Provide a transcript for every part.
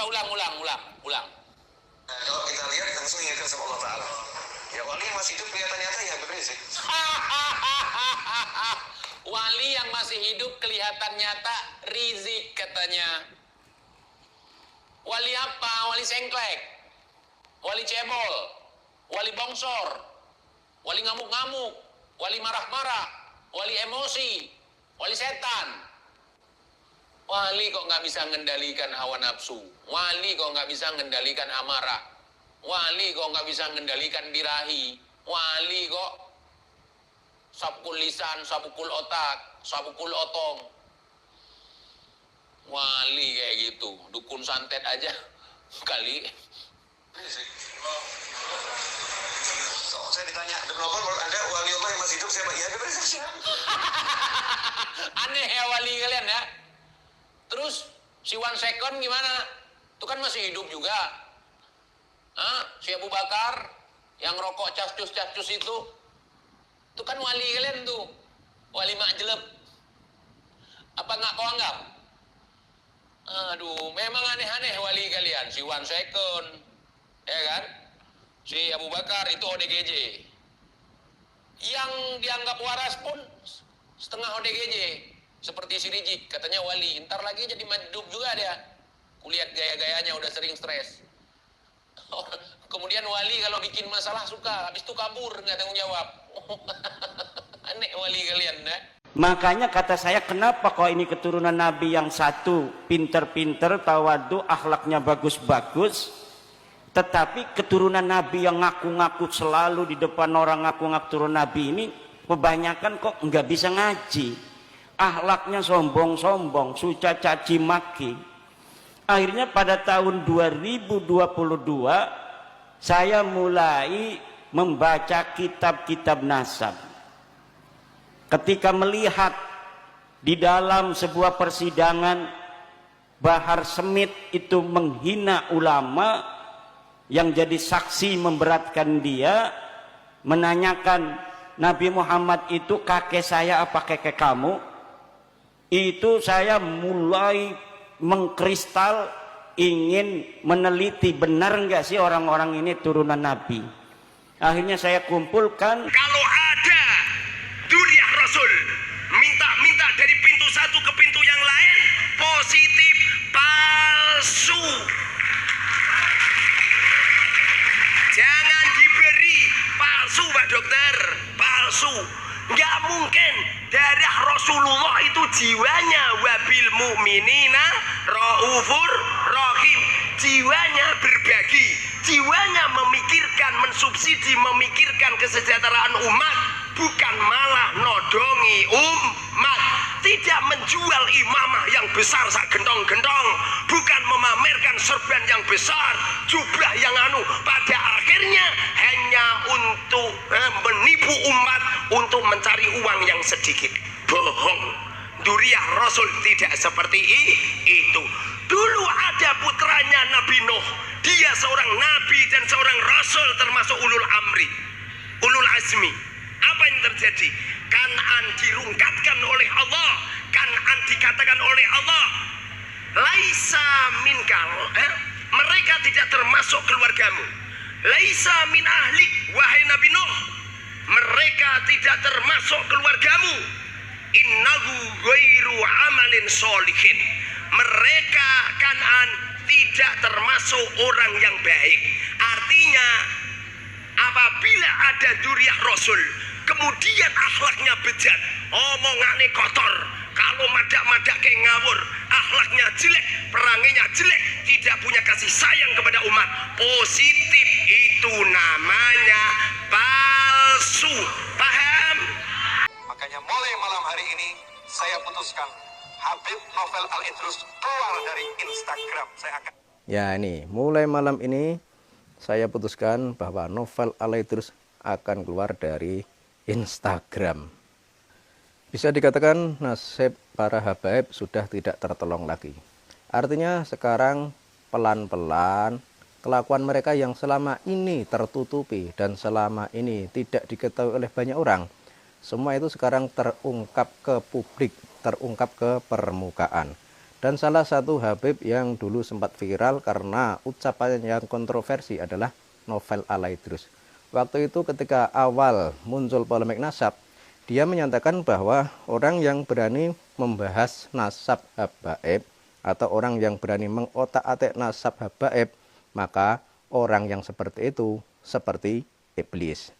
Coba ulang. Nah, kalau kita lihat langsung ingatkan sama Allah Ta'ala. Ya wali yang masih hidup kelihatan nyata ya Habib Rizik. Wali yang masih hidup kelihatan nyata Rizik katanya. Wali apa? Wali sengklek, wali cebol, wali bongsor, wali ngamuk-ngamuk, wali marah-marah, wali emosi, wali setan. Wali kok nggak bisa mengendalikan hawa nafsu. Wali kok nggak bisa mengendalikan amarah. Wali kok nggak bisa mengendalikan birahi. Wali kok sabukul lisan, sabukul otak, sabukul otong. Wali kayak gitu. Dukun santet aja kali. So, saya ditanya, menurut Anda wali Allah yang masih hidup siapa? Ya Habib Rizik. Aneh ya wali kalian ya. Terus si One Second gimana? Itu kan masih hidup juga. Si Abu Bakar yang rokok cas-cus itu kan wali kalian tuh. Wali makjeleb. Apa nggak kau anggap? Aduh, memang aneh-aneh wali kalian. Si One Second, ya kan? Si Abu Bakar itu ODGJ. Yang dianggap waras pun setengah ODGJ. Seperti si Rizik, katanya wali. Ntar lagi jadi majdub juga dia. Kulihat gaya-gayanya udah sering stres. Kemudian wali kalau bikin masalah suka, habis itu kabur, nggak tanggung jawab. Aneh wali kalian, ya. Makanya kata saya, kenapa kok ini keturunan Nabi yang satu pinter-pinter, tawadu, akhlaknya bagus-bagus, tetapi keturunan Nabi yang ngaku-ngaku selalu di depan orang ngaku-ngaku turun Nabi ini, kebanyakan kok nggak bisa ngaji. Akhlaknya sombong-sombong, suca caci maki. Akhirnya pada tahun 2022 saya mulai membaca kitab-kitab nasab. Ketika melihat di dalam sebuah persidangan Bahar Smith itu menghina ulama, yang jadi saksi memberatkan dia, menanyakan Nabi Muhammad itu kakek saya apa kakek kamu? Itu saya mulai mengkristal, ingin meneliti benar nggak sih orang-orang ini turunan Nabi. Akhirnya saya kumpulkan. Kalau ada duriah Rasul minta dari pintu satu ke pintu yang lain, positif, palsu. Jangan diberi palsu, Pak Dokter, palsu. Nggak mungkin. Darah Rasulullah itu jiwanya wabil mu'minina raufur rahim. Jiwanya berbagi, jiwanya memikirkan, mensubsidi, memikirkan kesejahteraan umat, bukan malah nodongi umat. Tidak menjual imamah yang besar sak gentong-gentong, bukan memamerkan serban yang besar, jubah yang pada akhirnya hanya untuk menipu umat, untuk mencari uang yang sedikit. Bohong. Duriah Rasul tidak seperti itu. Dulu ada putranya Nabi Nuh, dia seorang nabi dan seorang rasul, termasuk ulul amri, ulul azmi. Apa yang terjadi? Kan'an dirungkatkan oleh Allah, Kan'an dikatakan oleh Allah, laisa minkal, mereka tidak termasuk keluargamu. Laisa min ahlik, wahai Nabi Nuh, mereka tidak termasuk keluargamu. Innahu ghairu amalin sholihin, mereka Kan'an tidak termasuk orang yang baik. Artinya apabila ada duriah Rasul kemudian akhlaknya bejat, omongannya kotor, kalau madak-madak kayak ngawur, akhlaknya jelek, peranginya jelek, tidak punya kasih sayang kepada umat, positif, itu namanya palsu. Paham? Makanya mulai malam hari ini saya putuskan Habib Novel Al-Idrus keluar dari Instagram. Saya akan ini mulai malam ini saya putuskan bahwa Novel Al-Idrus akan keluar dari Instagram. Bisa dikatakan nasib para habaib sudah tidak tertolong lagi. Artinya sekarang pelan-pelan kelakuan mereka yang selama ini tertutupi dan selama ini tidak diketahui oleh banyak orang, semua itu sekarang terungkap ke publik, terungkap ke permukaan. Dan salah satu Habib yang dulu sempat viral karena ucapan yang kontroversi adalah Novel Al-Idrus. Waktu itu ketika awal muncul polemik nasab, dia menyatakan bahwa orang yang berani membahas nasab habaib atau orang yang berani mengotak-atik nasab habaib, maka orang yang seperti itu seperti iblis.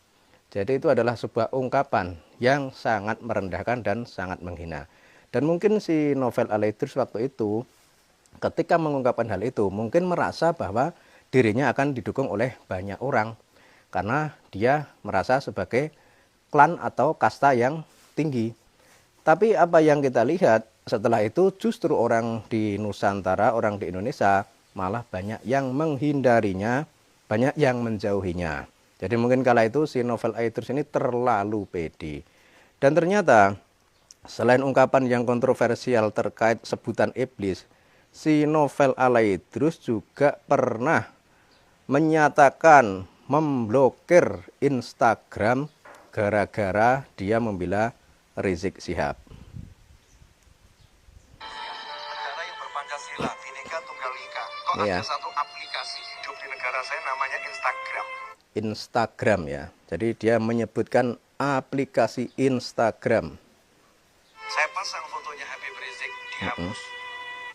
Jadi itu adalah sebuah ungkapan yang sangat merendahkan dan sangat menghina. Dan mungkin si Novel Al-Idrus waktu itu ketika mengungkapkan hal itu mungkin merasa bahwa dirinya akan didukung oleh banyak orang. Karena dia merasa sebagai klan atau kasta yang tinggi. Tapi apa yang kita lihat setelah itu justru orang di Nusantara, orang di Indonesia malah banyak yang menghindarinya, banyak yang menjauhinya. Jadi mungkin kala itu si Novel Al-Idrus ini terlalu pede. Dan ternyata selain ungkapan yang kontroversial terkait sebutan iblis, si Novel Al-Idrus juga pernah menyatakan memblokir Instagram gara-gara dia membela Rizik Syihab. Negara yang berpancasila, Bhinneka Tunggal Ika. Kok Iya. ada satu aplikasi hidup di negara saya namanya Instagram. Instagram ya. Jadi dia menyebutkan aplikasi Instagram. Saya pasang fotonya Habib Rizik dihapus.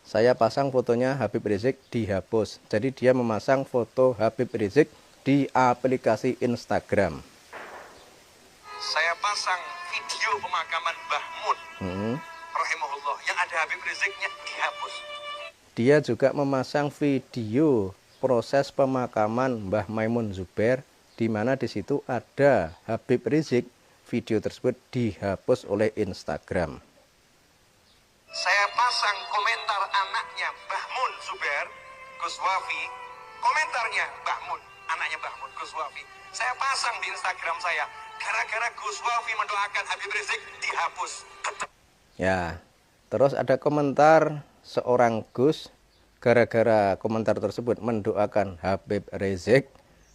Saya pasang fotonya Habib Rizik dihapus. Jadi dia memasang foto Habib Rizik di aplikasi Instagram. Saya pasang video pemakaman Mbah Mun rahimahullah yang ada Habib Riziknya dihapus. Dia juga memasang video proses pemakaman Mbah Maimun Zubair, di mana di situ ada Habib Rizik. Video tersebut dihapus oleh Instagram. Saya pasang komentar anaknya Mbah Mun Zubair, Gus Wafi. Komentarnya Mbah Mun, anaknya Mbah Mun, Gus Wafi. Saya pasang di Instagram saya. Gara-gara Gus Wafi mendoakan Habib Rizik dihapus. Ya, terus ada komentar seorang Gus, gara-gara komentar tersebut mendoakan Habib Rizik,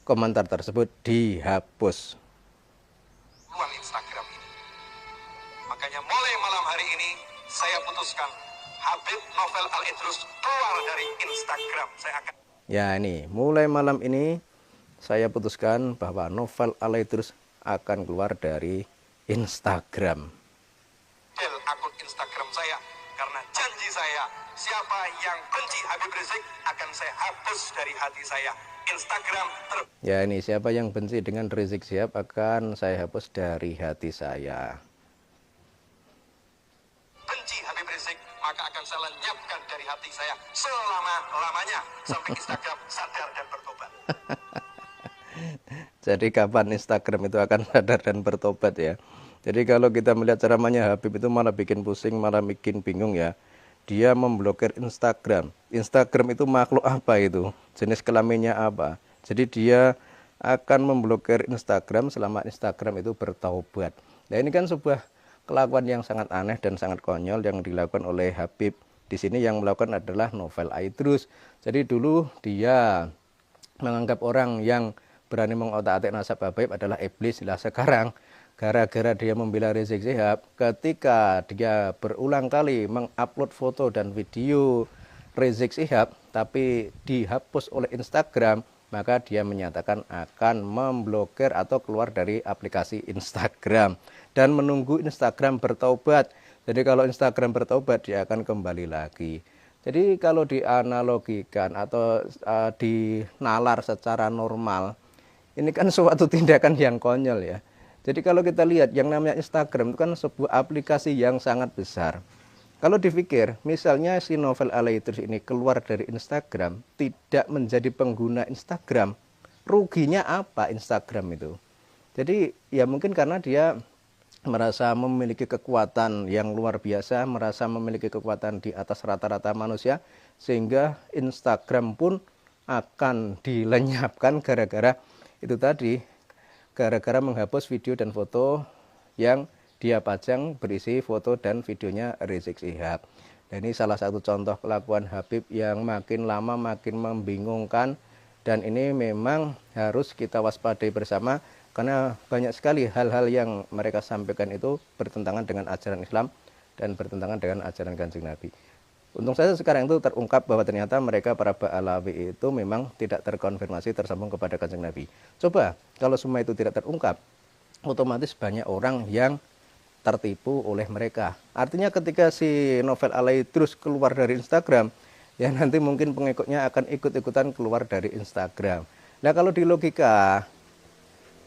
komentar tersebut dihapus. Ruang Instagram ini. Makanya mulai malam hari ini saya putuskan Habib Novel Al-Idrus keluar dari Instagram. Saya akan Ya ini, mulai malam ini saya putuskan bahwa Novel Al-Idrus akan keluar dari Instagram. del akun Instagram saya karena janji saya siapa yang benci Habib Rizik akan saya hapus dari hati saya. Instagram Ya ini, siapa yang benci dengan Rizik Syihab akan saya hapus dari hati saya. benci Habib Rizik maka akan saya lenyapkan dari hati saya selama-lamanya sampai Instagram sadar dan bertobat. Jadi kapan Instagram itu akan sadar dan bertobat ya. Jadi kalau kita melihat ceramahnya Habib itu malah bikin pusing, malah bikin bingung ya. Dia memblokir Instagram. Instagram itu makhluk apa itu? Jenis kelaminnya apa? Jadi dia akan memblokir Instagram selama Instagram itu bertaubat. Nah ini kan sebuah kelakuan yang sangat aneh dan sangat konyol yang dilakukan oleh Habib. Di sini yang melakukan adalah Novel Al-Idrus. Jadi dulu dia menganggap orang yang berani mengotak-atik nasab Habib adalah iblis. Lah sekarang gara-gara dia membela Rizik Syihab, ketika dia berulang kali mengupload foto dan video Rizik Syihab tapi dihapus oleh Instagram, maka dia menyatakan akan memblokir atau keluar dari aplikasi Instagram dan menunggu Instagram bertaubat. Jadi kalau Instagram bertaubat dia akan kembali lagi. Jadi kalau dianalogikan atau dinalar secara normal, ini kan suatu tindakan yang konyol ya. Jadi kalau kita lihat yang namanya Instagram itu kan sebuah aplikasi yang sangat besar. Kalau dipikir, misalnya si Novel Al-Idrus ini keluar dari Instagram, tidak menjadi pengguna Instagram, ruginya apa Instagram itu? Jadi ya mungkin karena dia merasa memiliki kekuatan yang luar biasa, merasa memiliki kekuatan di atas rata-rata manusia, sehingga Instagram pun akan dilenyapkan gara-gara itu tadi, gara-gara menghapus video dan foto yang dia pajang berisi foto dan videonya Rizik Syihab. Dan ini salah satu contoh kelakuan Habib yang makin lama makin membingungkan, dan ini memang harus kita waspadai bersama karena banyak sekali hal-hal yang mereka sampaikan itu bertentangan dengan ajaran Islam dan bertentangan dengan ajaran Kanjeng Nabi. Untung saja sekarang itu terungkap bahwa ternyata mereka para Ba'alawi itu memang tidak terkonfirmasi tersambung kepada Kanjeng Nabi. Coba kalau semua itu tidak terungkap, otomatis banyak orang yang tertipu oleh mereka. Artinya ketika si Novel Alaidrus keluar dari Instagram, ya nanti mungkin pengikutnya akan ikut-ikutan keluar dari Instagram. Nah kalau di logika,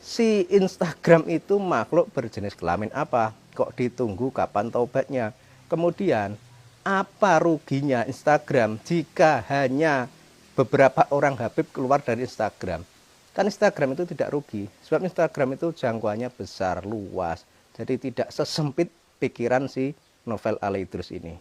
si Instagram itu makhluk berjenis kelamin apa? Kok ditunggu kapan taubatnya? Kemudian apa ruginya Instagram jika hanya beberapa orang Habib keluar dari Instagram? Kan Instagram itu tidak rugi, sebab Instagram itu jangkauannya besar, luas. Jadi tidak sesempit pikiran si Novel Alaidrus ini.